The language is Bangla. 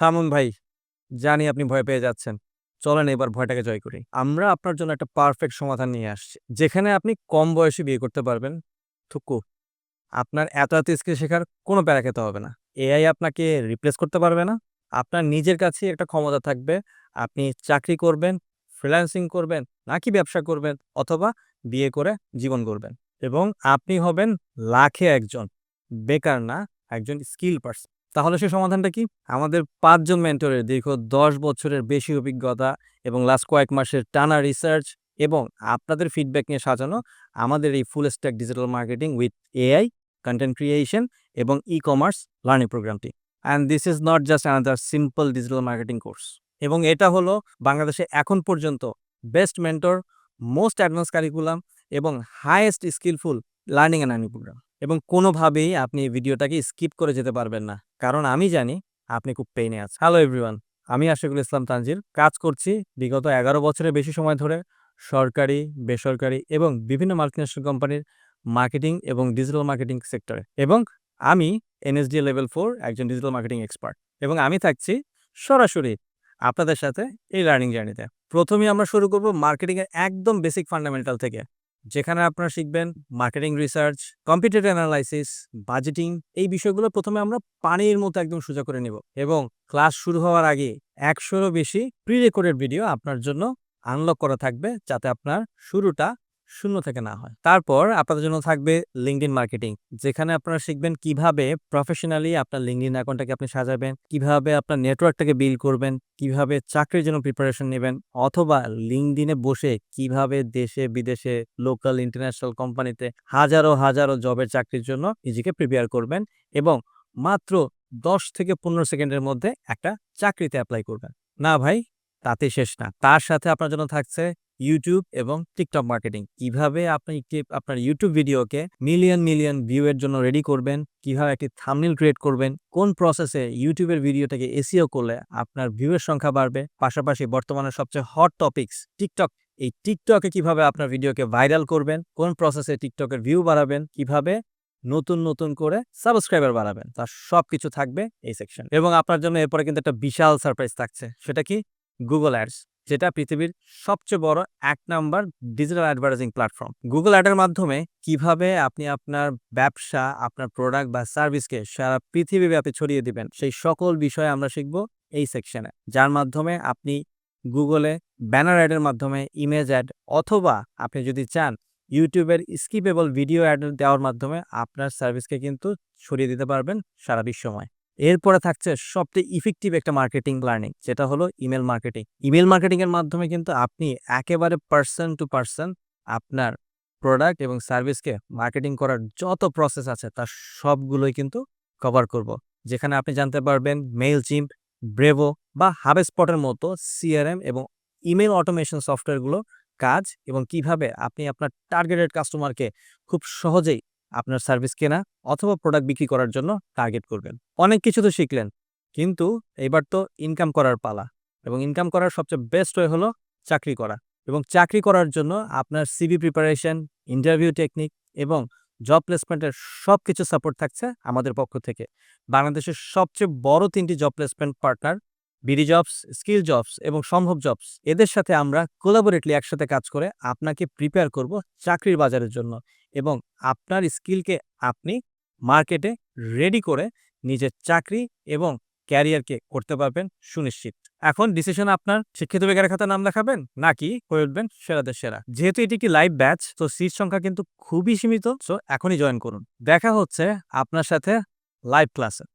থামুন ভাই। জানি আপনি ভয় পেয়ে যাচ্ছেন। চলেন এবার ভয়টাকে জয় করি। আমরা আপনার জন্য একটা পারফেক্ট সমাধান নিয়ে আসছি। যেখানে আপনি কম বয়সে বিয়ে করতে পারবেন। থুকু। আপনার এত স্কিল শেখার কোনো প্যারা খেতে হবে না। এআই আপনাকে রিপ্লেস করতে পারবে না। আপনার নিজের কাছেই একটা ক্ষমতা থাকবে। আপনি চাকরি করবেন, ফ্রিল্যান্সিং করবেন, নাকি ব্যবসা করবেন অথবা বিয়ে করে জীবন গড়বেন। এবং আপনি হবেন লাখে একজন। বেকার না, একজন স্কিল পারসন। তাহলে সে সমাধানটা কি? আমাদের ৫ জন মেন্টরের দীর্ঘ ১০ বছরের বেশি অভিজ্ঞতা এবং লাস্ট কয়েক মাসের টানা রিসার্চ এবং আপনাদের ফিডব্যাক নিয়ে সাজানো আমাদের এই full stack digital marketing with AI, content creation এবং ই-কমার্স লার্নিং প্রোগ্রামটি। And this is not just another simple digital marketing course. এবং এটা হলো বাংলাদেশে এখন পর্যন্ত best mentor, most advance curriculum এবং highest skillful learning and earning program. এবং কোনোভাবেই আপনি এই ভিডিওটাকে স্কিপ করে যেতে পারবেন না। কারণ আমি জানি আপনি খুব পেইনে আছেন। হ্যালো এভরিওয়ান, আমি আশিকুল ইসলাম তানজিল। কাজ করছি বিগত ১১ বছরের বেশি সময় ধরে সরকারি, বেসরকারি এবং বিভিন্ন মাল্টিন্যাশনাল কোম্পানির মার্কেটিং এবং ডিজিটাল মার্কেটিং সেক্টরে। এবং আমি এনএসডি লেভেল 4 একজন ডিজিটাল মার্কেটিং এক্সপার্ট। এবং আমি থাকছি সরাসরি আপনাদের সাথে এই লার্নিং জার্নিতে। প্রথমেই আমরা শুরু করব মার্কেটিংয়ের একদম বেসিক ফান্ডামেন্টাল থেকে। যেখানে আপনারা শিখবেন marketing research, competitive analysis, budgeting. এই বিষয়গুলো প্রথমে আমরা পানির মতো একদম সোজা করে নেব। এবং ক্লাস শুরু হওয়ার আগে ১০০রও বেশি প্রি রেকর্ডেড ভিডিও আপনার জন্য আনলক করা থাকবে, যাতে আপনার শুরুটা শূন্য থেকে না হয়। তারপর আপনাদের জন্য থাকবে লিঙ্কডইন মার্কেটিং, যেখানে আপনারা শিখবেন কিভাবে প্রফেশনালি আপনার লিঙ্কডইন অ্যাকাউন্টটাকে আপনি সাজাবেন, কিভাবে আপনার নেটওয়ার্কটাকে বিল্ড করবেন, কিভাবে চাকরির জন্য প্রিপারেশন নেবেন, অথবা লিঙ্কডইনে বসে কিভাবে দেশে বিদেশে লোকাল ইন্টারন্যাশনাল কোম্পানিতে হাজারো জবের চাকরির জন্য নিজেকে প্রিপেয়ার করবেন এবং মাত্র ১০ থেকে ১৫ সেকেন্ডের মধ্যে একটা চাকরিতে অ্যাপ্লাই করবেন। না ভাই, তাতে শেষ না। তার সাথে আপনার জন্য থাকছে ইউটিউব এবং টিকটক মার্কেটিং। কিভাবে আপনি আপনার ইউটিউব ভিডিওকে মিলিয়ন ভিউ এর জন্য রেডি করবেন, কিভাবে একটি থাম্বনেইল ক্রিয়েট করবেন, কোন প্রসেসে ইউটিউবের ভিডিওটাকে এসইও করলে আপনার ভিউ এর সংখ্যা বাড়বে। পাশাপাশি বর্তমানে সবচেয়ে হট টপিকস টিকটক। এই টিকটকে কিভাবে আপনার ভিডিওকে ভাইরাল করবেন, কোন প্রসেসে টিকটকের ভিউ বাড়াবেন, কিভাবে নতুন করে সাবস্ক্রাইবার বাড়াবেন, তার সবকিছু থাকবে এই সেকশন। এবং আপনার জন্য এরপরে কিন্তু একটা বিশাল সারপ্রাইজ থাকছে। সেটা কি? গুগল অ্যাডস, যেটা পৃথিবীর সবচেয়ে বড় ১ number digital advertising platform. Google অ্যাডের মাধ্যমে কিভাবে আপনি আপনার ব্যবসা, আপনার প্রোডাক্ট বা সার্ভিসকে সারা পৃথিবীব্যাপী ছড়িয়ে দিবেন, সেই সকল বিষয়ে আমরা শিখব এই সেকশনে। যার মাধ্যমে আপনি গুগলে ব্যানার অ্যাডের মাধ্যমে, ইমেজ অ্যাড, অথবা আপনি যদি চান ইউটিউবের স্কিপেবল ভিডিও অ্যাড দেওয়ার মাধ্যমে আপনার সার্ভিসকে কিন্তু ছড়িয়ে দিতে পারবেন সারা বিশ্বময়। এরপরে থাকছে সবচেয়ে ইফেক্টিভ একটা মার্কেটিং লার্নিং, যেটা হলো ইমেল মার্কেটিং। ইমেল মার্কেটিং এর মাধ্যমে কিন্তু আপনি একেবারে পারসন টু পারসন আপনার প্রোডাক্ট এবং সার্ভিসকে মার্কেটিং করার যত প্রসেস আছে তার সবগুলোই কিন্তু কভার করব। যেখানে আপনি জানতে পারবেন মেইলচিম্প, ব্রেভো বা হাবস্পটের মতো সিআরএম এবং ইমেল অটোমেশন সফটওয়্যারগুলো কাজ, এবং কিভাবে আপনি আপনার টার্গেটেড কাস্টমারকে খুব সহজেই আপনার সার্ভিস কেনা অথবা প্রোডাক্ট বিক্রি করার জন্য টার্গেট করবেন। অনেক কিছু তো শিখলেন, কিন্তু এবার তো ইনকাম করার পালা। এবং ইনকাম করার সবচেয়ে বেস্ট ওয়ে হলো চাকরি করা। এবং চাকরি করার জন্য আপনার সিভি প্রিপারেশন, ইন্টারভিউ টেকনিক এবং জব প্লেসমেন্টের সবকিছু সাপোর্ট থাকছে আমাদের পক্ষ থেকে। বাংলাদেশের সবচেয়ে বড় ৩টি job placement partner BD jobs, skill jobs এবং সম্ভব জবস, এদের সাথে আমরা কোলাবোরেটলি একসাথে কাজ করে আপনাকে প্রিপেয়ার করব চাকরির বাজারের জন্য। এবং আপনার স্কিলকে আপনি মার্কেটে রেডি করে নিজের চাকরি এবং ক্যারিয়ারকে করতে পারবেন সুনিশ্চিত। এখন ডিসিশন আপনার। শিক্ষিত বেকারের খাতায় নাম লেখাবেন নাকি হয়ে উঠবেন সেরাদের সেরা। যেহেতু এটি একটি লাইভ ব্যাচ, তো সিট সংখ্যা কিন্তু খুবই সীমিত। সো এখনই জয়েন করুন। দেখা হচ্ছে আপনার সাথে লাইভ ক্লাসে।